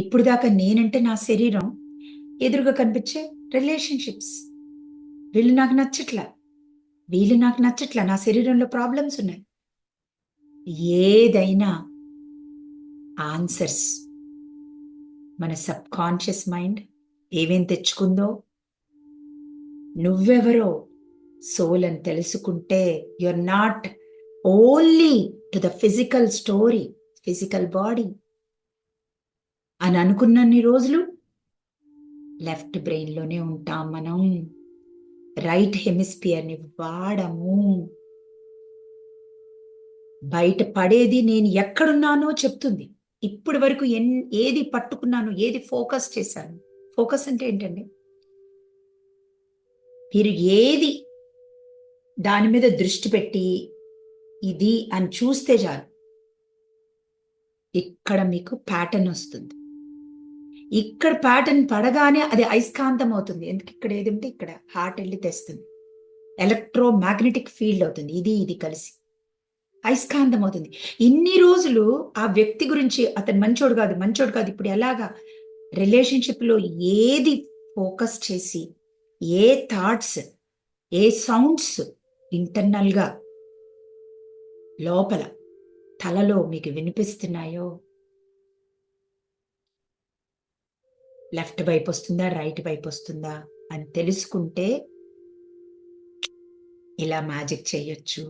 ఇప్పుడు దాకా నేనంటే నా శరీరం, ఎదురుగా కనిపించే రిలేషన్షిప్స్. వీళ్ళు నాకు నచ్చట్లా, వీళ్ళు నాకు నచ్చట్లా, నా శరీరంలో ప్రాబ్లమ్స్ ఉన్నాయి. ఏదైనా ఆన్సర్స్ మన సబ్ కాన్షియస్ మైండ్ ఏమేం తెచ్చుకుందో, నువ్వెవరో సోల్ అని తెలుసుకుంటే you're not only to the physical story, physical body అని అనుకున్నన్ని రోజులు లెఫ్ట్ బ్రెయిన్ లోనే ఉంటాం మనం. రైట్ హెమిస్ఫియర్ ని వాడము. బయట పడేది నేను ఎక్కడున్నానో చెప్తుంది. ఇప్పటి వరకు ఏది పట్టుకున్నాను, ఏది ఫోకస్ చేశాను. ఫోకస్ అంటే ఏంటండి? మీరు ఏది దాని మీద దృష్టి పెట్టి ఇది అని చూస్తే చాలు, ఇక్కడ మీకు ప్యాటర్న్ వస్తుంది. ఇక్కడ ప్యాటర్న్ పడగానే అది అయస్కాంతం అవుతుంది. ఎందుకు? ఇక్కడ ఏది ఉంటే ఇక్కడ హార్ట్ వెళ్ళి తెస్తుంది. ఎలక్ట్రో మ్యాగ్నెటిక్ ఫీల్డ్ అవుతుంది. ఇది కలిసి అయస్కాంతం అవుతుంది. ఇన్ని రోజులు ఆ వ్యక్తి గురించి అతను మంచోడు కాదు, మంచోడు కాదు, ఇప్పుడు ఎలాగా రిలేషన్షిప్ లో ఏది ఫోకస్ చేసి, ఏ థాట్స్, ఏ సౌండ్స్ ఇంటర్నల్ గా లోపల తలలో మీకు వినిపిస్తున్నాయో, లెఫ్ట్ వైపు వస్తుందా, రైట్ వైపు వస్తుందా అని తెలుసుకుంటే ఇలా మ్యాజిక్ చేయొచ్చు.